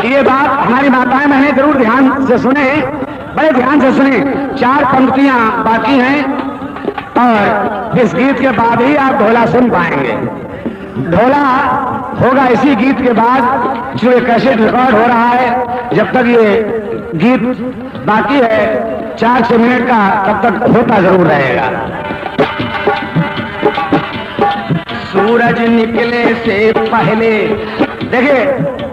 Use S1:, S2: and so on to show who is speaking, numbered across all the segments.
S1: ये बात हमारी माताएं बहनें जरूर ध्यान से सुने, बड़े ध्यान से सुने। 4 पंक्तियां बाकी हैं और इस गीत के बाद ही आप ढोला सुन पाएंगे। ढोला होगा इसी गीत के बाद, जो ये कैसेट रिकॉर्ड हो रहा है। जब तक ये गीत बाकी है 4-6 मिनट का, तब तक होता जरूर रहेगा। सूरज निकले से पहले, देखिए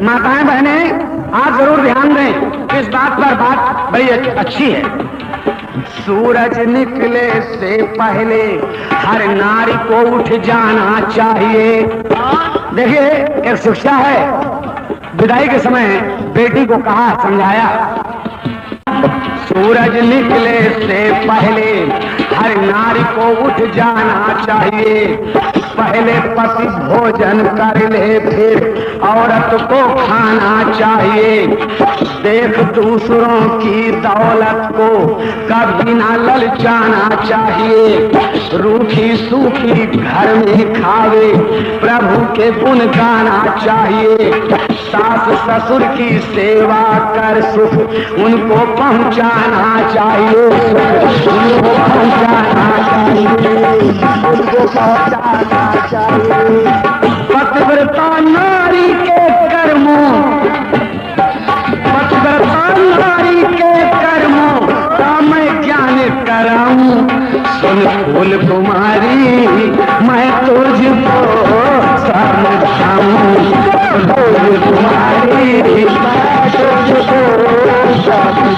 S1: माताएं बहनें आप जरूर ध्यान दें, इस बात पर बात बड़ी अच्छी है। सूरज निकले से पहले हर नारी को उठ जाना चाहिए। देखिए एक शिक्षा है, विदाई के समय बेटी को कहा, समझाया। सूरज निकले से पहले हर नारी को उठ जाना चाहिए। पहले पति भोजन कर ले, फिर औरत को खाना चाहिए। देख दूसरों की दौलत को कभी ना ललचाना चाहिए। रूखी सूखी घर में खावे, प्रभु के गुण गाना चाहिए। सास ससुर की सेवा कर सुख उनको पहुंचाना चाहिए, उनको पहुंचाना चाहिए, उनको पहुंचाना चाहिए। पतिव्रता नारी के कर्मों, पतिव्रता नारी के कर्मों का मैं ज्ञान कराऊं। सुन फूल कुमारी मैं तुझको समझाऊं। फूल कुमारी मैं तुझको समझाऊं।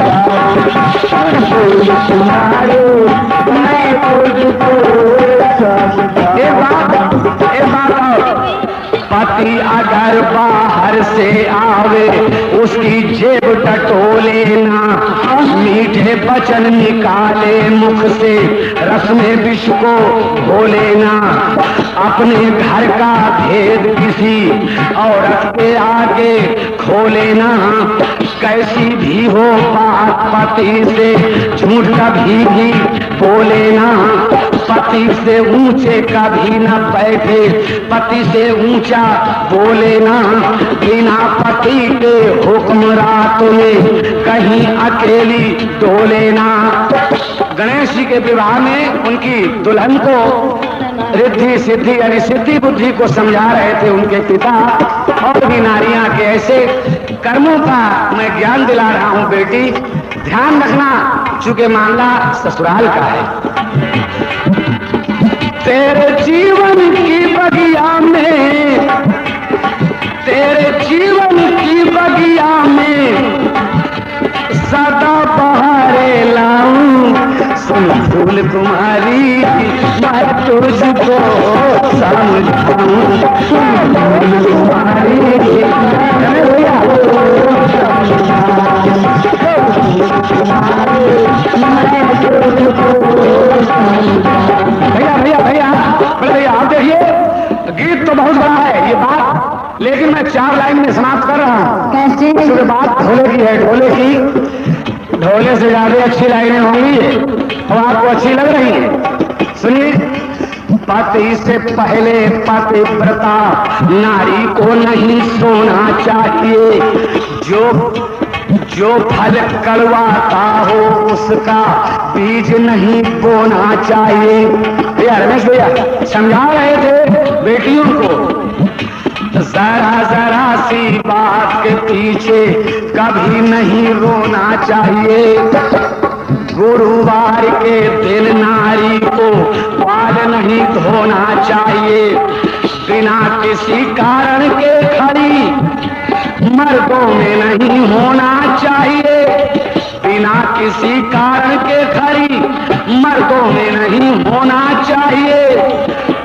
S1: फूल कुमारी मैं तुझको समझाऊं। एक बात और, पति अगर बाहर से आवे उसकी जेब टटोले ना। मीठे वचन निकाले मुख से, रस में विष को घोले ना। अपने घर का भेद किसी औरत के आगे खोले ना। कैसी भी हो बात पति से झूठ कभी भी बोले ना। पति से ऊंचे कभी न बैठे, पति से ऊंचा बोले ना। बिना पति के हुक्म रात में कहीं अकेली डोले ना। गणेश जी के विवाह में उनकी दुल्हन को रिद्धि सिद्धि यानी सिद्धि बुद्धि को समझा रहे थे उनके पिता। और भी नारियां के ऐसे कर्मों का मैं ज्ञान दिला रहा हूं बेटी, ध्यान रखना, चूंकि मामला ससुराल का है। तेरे जीवन की बगिया में, तेरे जीवन की बगिया में सदा बहारे लाऊं। सुन फूल कुमारी मैं तुझको समझाऊं। फूल कुमारी भैया भैया भैया भैया आप देखिए, गीत तो बहुत बड़ा है ये बात, लेकिन मैं 4 लाइन में समाप्त कर रहा हूँ। कैसे? बात ढोले की है, ढोले की, ढोले से ज्यादा अच्छी लाइनें होंगी और आपको अच्छी लग रही है। सुनिए, पति से पहले पतिव्रता नारी को नहीं सोना चाहिए। जो फल कड़वाता हो उसका बीज नहीं बोना चाहिए। भैया रमेश भैया समझा रहे थे बेटियों को, जरा जरा सी बात के पीछे कभी नहीं रोना चाहिए। गुरुवार के दिन नारी को बाल नहीं धोना चाहिए। बिना किसी कारण के खड़ी मर्दों में नहीं होना चाहिए। बिना किसी कारण के खड़ी मर्दों में नहीं होना चाहिए।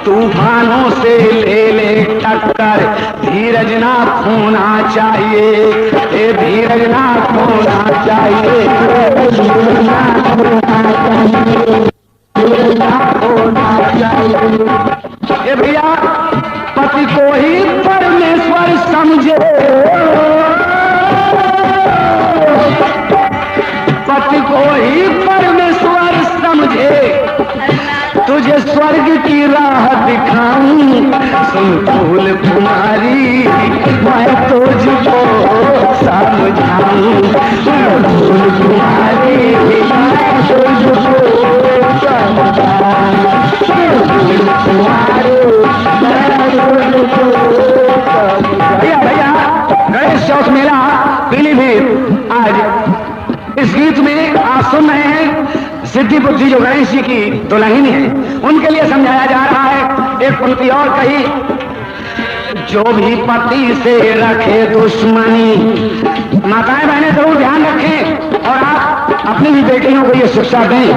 S1: तूफानों से ले ले टक्कर, धीरज ना खोना चाहिए। ए धीरज ना खोना चाहिए, धीरज ना खोना चाहिए, धीरज ना खोना चाहिए। ये भैया पति को ही परमेश्वर समझे, पति को ही परमेश्वर समझे। तुझे स्वर्ग की राह दिखाऊं। सुन फूल कुमारी मैं तुझको समझाऊं, भूल तुम्हारी मैं तुझको समझाऊं, भूल तुम्हारी मैं तुझको समझाऊं। भैया गणेश चौथ मेला पीलीभीत। आज इस गीत में आप सुन रहे हैं सिद्धि बुद्धि जो गणेश जी की दुल्हन है, उनके लिए समझाया जा रहा है। एक पंक्ति और कही, जो भी पति से रखे दुश्मनी, माताएं बहनें जरूर ध्यान रखें और आप अपनी भी बेटियों को ये शिक्षा दें,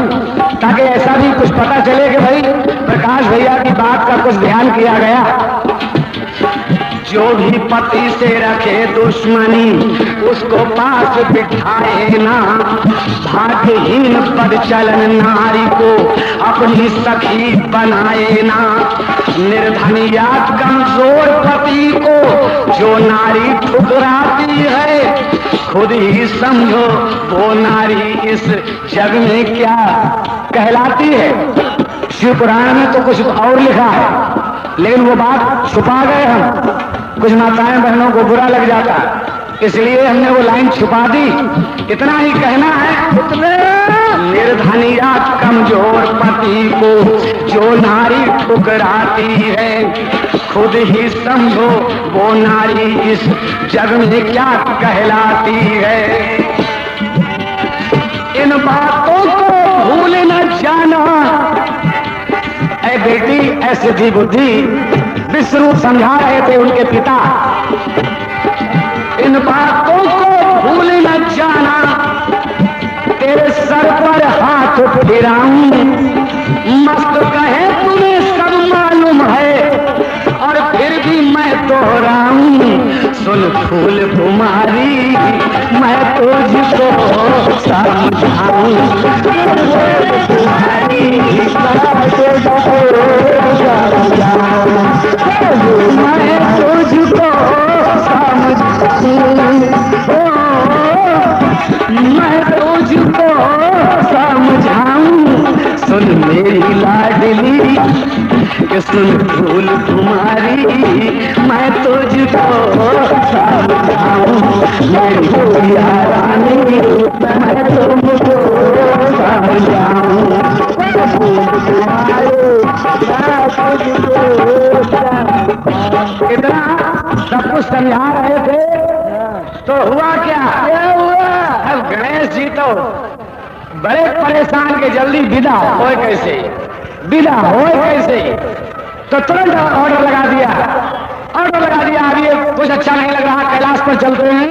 S1: ताकि ऐसा भी कुछ पता चले कि भाई प्रकाश भैया की बात का कुछ ध्यान किया गया। जो भी पति से रखे दुश्मनी, उसको पास बिठाए ना, भाग्यहीन पद चलन नारी को अपनी सखी बनाए ना, निर्धनिया कमजोर पति को जो नारी ठुकराती है, खुद ही समझो वो नारी इस जग में क्या कहलाती है। शिव पुराण में तो कुछ और लिखा है, लेकिन वो बात छुपा गए हम, कुछ माताएं बहनों को बुरा लग जाता, इसलिए हमने वो लाइन छुपा दी। इतना ही कहना है, निर्धनिया कमजोर पति को जो नारी ठुकराती है, खुद ही समझो वो नारी इस जग में क्या कहलाती है। इन बातों को भूल न जाना, ऐ बेटी ऐ सिद्धि बुद्धि विश्वरूप समझा रहे थे उनके पिता। इन बातों को भूल न जाना, तेरे सर पर हाथ फिराऊं, मस्त कहे तुम्हें सब मालूम है और फिर भी मैं दोहराऊं, सुन फूल तुम्हारी मैं तुझको समझाऊं, तुम्हारी मैं तुझको समझाऊं, मैं तुझको समझाऊं, मैं तुझको समझाऊं, सुन मेरी लाडली कि सुन फूल तुम्हारी मैं तुझको समझाऊं, मेरी गुड़िया रानी मैं तुमको समझाऊं, इतना सब कुछ समझा रहे थे तो हुआ क्या हुआ। अब गणेश जी तो बड़े परेशान के जल्दी विदा होए कैसे, विदा होए कैसे, तो तुरंत ऑर्डर लगा दिया। अब ये कुछ अच्छा नहीं लग रहा, कैलाश पर चलते हैं।